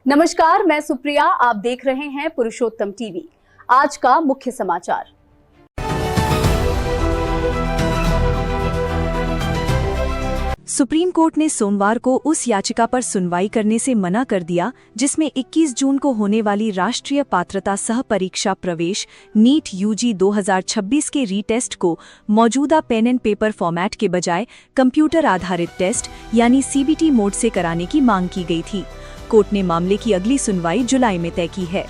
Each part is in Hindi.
नमस्कार, मैं सुप्रिया। आप देख रहे हैं पुरुषोत्तम टीवी। आज का मुख्य समाचार। सुप्रीम कोर्ट ने सोमवार को उस याचिका पर सुनवाई करने से मना कर दिया जिसमें 21 जून को होने वाली राष्ट्रीय पात्रता सह परीक्षा प्रवेश नीट यूजी 2026 के रीटेस्ट को मौजूदा पेन एंड पेपर फॉर्मेट के बजाय कंप्यूटर आधारित टेस्ट यानी सीबीटी मोड से कराने की मांग की गई थी। कोर्ट ने मामले की अगली सुनवाई जुलाई में तय की है।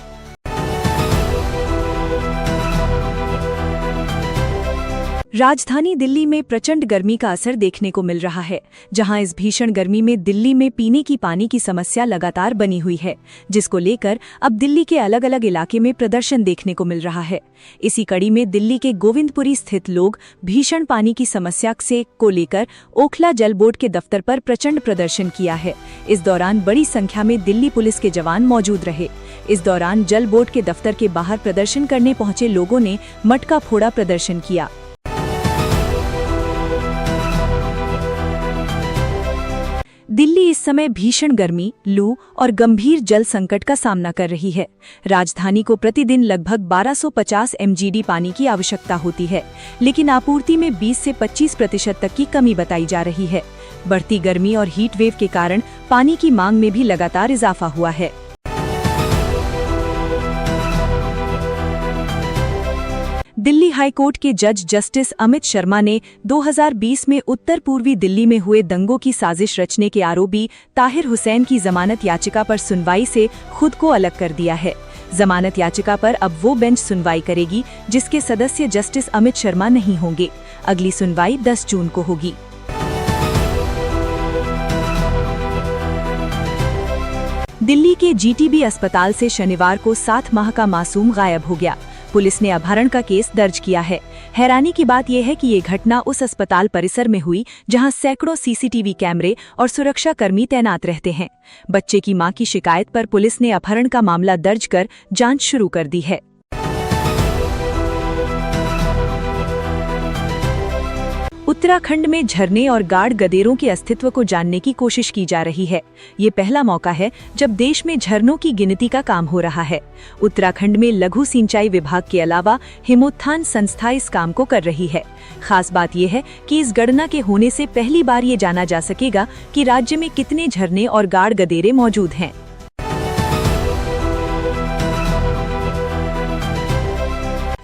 राजधानी दिल्ली में प्रचंड गर्मी का असर देखने को मिल रहा है, जहां इस भीषण गर्मी में दिल्ली में पीने की पानी की समस्या लगातार बनी हुई है, जिसको लेकर अब दिल्ली के अलग अलग इलाके में प्रदर्शन देखने को मिल रहा है। इसी कड़ी में दिल्ली के गोविंदपुरी स्थित लोग भीषण पानी की समस्या को लेकर ओखला जल बोर्ड के दफ्तर पर प्रचंड प्रदर्शन किया है। इस दौरान बड़ी संख्या में दिल्ली पुलिस के जवान मौजूद रहे। इस दौरान जल बोर्ड के दफ्तर के बाहर प्रदर्शन करने पहुंचे लोगों ने मटका फोड़ा प्रदर्शन किया। दिल्ली इस समय भीषण गर्मी, लू और गंभीर जल संकट का सामना कर रही है। राजधानी को प्रतिदिन लगभग 1250 mgd पानी की आवश्यकता होती है, लेकिन आपूर्ति में 20 से 25% तक की कमी बताई जा रही है। बढ़ती गर्मी और हीट वेव के कारण पानी की मांग में भी लगातार इजाफा हुआ है। दिल्ली हाई कोर्ट के जज जस्टिस अमित शर्मा ने 2020 में उत्तर पूर्वी दिल्ली में हुए दंगों की साजिश रचने के आरोपी ताहिर हुसैन की जमानत याचिका पर सुनवाई से खुद को अलग कर दिया है। जमानत याचिका पर अब वो बेंच सुनवाई करेगी जिसके सदस्य जस्टिस अमित शर्मा नहीं होंगे। अगली सुनवाई 10 जून को होगी। दिल्ली के जीटीबी अस्पताल से शनिवार को 7 माह का मासूम गायब हो गया। पुलिस ने अपहरण का केस दर्ज किया है। हैरानी की बात यह है कि ये घटना उस अस्पताल परिसर में हुई जहां सैकड़ों सीसीटीवी कैमरे और सुरक्षा कर्मी तैनात रहते हैं। बच्चे की मां की शिकायत पर पुलिस ने अपहरण का मामला दर्ज कर जांच शुरू कर दी है। उत्तराखंड में झरने और गाढ़ गदेरों के अस्तित्व को जानने की कोशिश की जा रही है। ये पहला मौका है जब देश में झरनों की गिनती का काम हो रहा है। उत्तराखंड में लघु सिंचाई विभाग के अलावा हिमोत्थान संस्था इस काम को कर रही है। खास बात यह है कि इस गणना के होने से पहली बार ये जाना जा सकेगा कि राज्य में कितने झरने और गाढ़ गदेरे मौजूद हैं।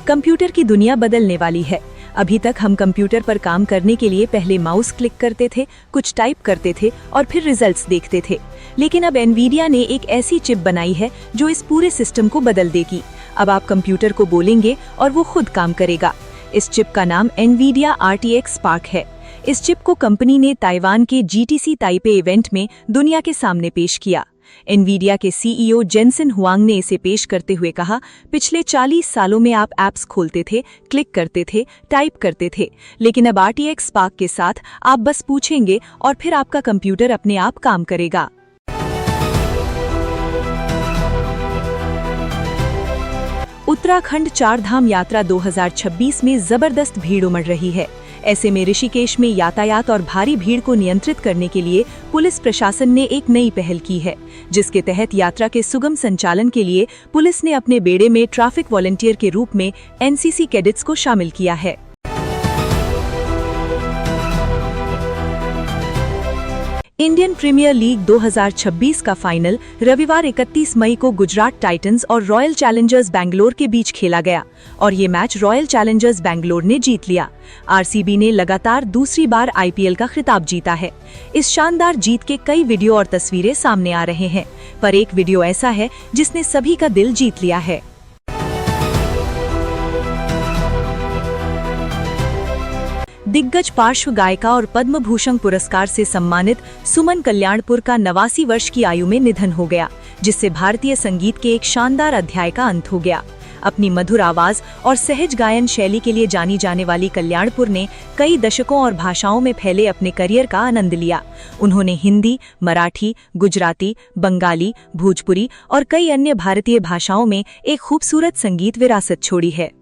कंप्यूटर की दुनिया बदलने वाली है। अभी तक हम कंप्यूटर पर काम करने के लिए पहले माउस क्लिक करते थे, कुछ टाइप करते थे और फिर रिजल्ट्स देखते थे। लेकिन अब एनवीडिया ने एक ऐसी चिप बनाई है जो इस पूरे सिस्टम को बदल देगी। अब आप कंप्यूटर को बोलेंगे और वो खुद काम करेगा। इस चिप का नाम एनवीडिया RTX स्पार्क है। इस चिप को कंपनी ने ताइवान के GTC ताइपे इवेंट में दुनिया के सामने पेश किया। एनवीडिया के CEO जेनसन हुआंग ने इसे पेश करते हुए कहा, पिछले 40 सालों में आप ऐप्स खोलते थे, क्लिक करते थे, टाइप करते थे, लेकिन अब RTX स्पार्क के साथ आप बस पूछेंगे और फिर आपका कंप्यूटर अपने आप काम करेगा। उत्तराखंड 4 धाम यात्रा 2026 में जबरदस्त भीड़ उमड़ रही है। ऐसे में ऋषिकेश में यातायात और भारी भीड़ को नियंत्रित करने के लिए पुलिस प्रशासन ने एक नई पहल की है, जिसके तहत यात्रा के सुगम संचालन के लिए पुलिस ने अपने बेड़े में ट्रैफिक वॉलंटियर के रूप में NCC कैडेट्स को शामिल किया है। इंडियन प्रीमियर लीग 2026 का फाइनल रविवार 31 मई को गुजरात टाइटंस और रॉयल चैलेंजर्स बैंगलोर के बीच खेला गया और ये मैच रॉयल चैलेंजर्स बैंगलोर ने जीत लिया। RCB ने लगातार दूसरी बार IPL का खिताब जीता है। इस शानदार जीत के कई वीडियो और तस्वीरें सामने आ रहे हैं, पर एक वीडियो ऐसा है जिसने सभी का दिल जीत लिया है। दिग्गज पार्श्व गायिका और पद्म भूषण पुरस्कार से सम्मानित सुमन कल्याणपुर का 89 वर्ष की आयु में निधन हो गया, जिससे भारतीय संगीत के एक शानदार अध्याय का अंत हो गया। अपनी मधुर आवाज और सहज गायन शैली के लिए जानी जाने वाली कल्याणपुर ने कई दशकों और भाषाओं में फैले अपने करियर का आनंद लिया। उन्होंने हिंदी, मराठी, गुजराती, बंगाली, भोजपुरी और कई अन्य भारतीय भाषाओं में एक खूबसूरत संगीत विरासत छोड़ी है।